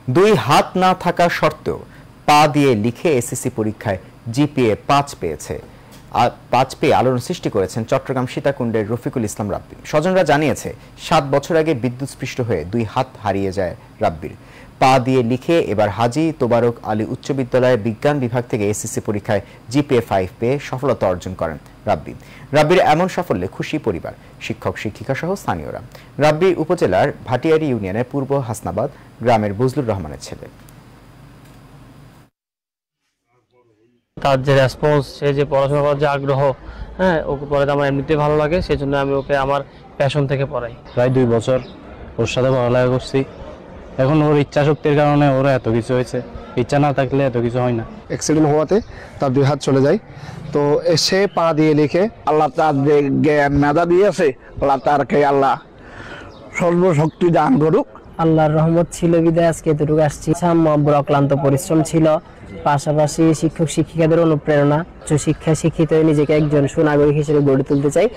দুই হাত না থাকা সত্ত্বেও পা দিয়ে লিখে এসএসসি পরীক্ষায় জিপিএ 5 পেয়েছে। 5 পেয়ে আলোড়ন সৃষ্টি করেছেন চট্টগ্রাম সীতাকুণ্ডের রফিকুল ইসলাম রাব্বি। স্বজনরা জানিয়েছে 7 বছর আগে বিদ্যুৎস্পৃষ্ট হয়ে 2 হাত হারিয়ে যায় রাব্বির। পা দিয়ে লিখে এবার হাজী তোবারক আলী উচ্চ বিদ্যালয়ের বিজ্ঞান বিভাগ থেকে এসএসসি পরীক্ষায় জিপিএ 5 পেয়ে সফলতা অর্জন করেন রাব্বি। রাব্বির এমন সাফল্যে খুশি পরিবার, শিক্ষক শিক্ষিকা সহ স্থানীয়রা। রাব্বি উপজেলার ভাটিয়ারি ইউনিয়নের পূর্ব হাসনাবাদ গ্রামের বজলুর রহমানের ছেলে। তার যে রেসপন্স, সে যে পড়াশোনা করার যে আগ্রহ, ওকে পড়াতে আমার এমনিতেই ভালো লাগে, সেই জন্য আমি ওকে আমার প্যাশন থেকে পড়াই। প্রায় 2 বছর ওর সাথে পড়ালেখা করছি। এখন ওর ইচ্ছা শক্তির কারণে ওরা এত কিছু হয়েছে, ইচ্ছা না থাকলে এত কিছু হয় না। অ্যাক্সিডেন্ট হওয়াতে তার 2 হাত চলে যায়, তো সে পা দিয়ে লিখে আল্লাহ তার যে জ্ঞান মেধা দিয়েছে, আল্লাহ তারকে আল্লাহ সর্বশক্তি দান করুক। আল্লাহর রহমত ছিল বিদায় আজকে এতটুকু আসছি। আম্মার অক্লান্ত পরিশ্রম ছিল, পাশাপাশি শিক্ষক শিক্ষিকাদের অনুপ্রেরণা, উচ্চ শিক্ষা শিক্ষিত হয়ে নিজেকে একজন সুনাগরিক হিসেবে গড়ে তুলতে চাই।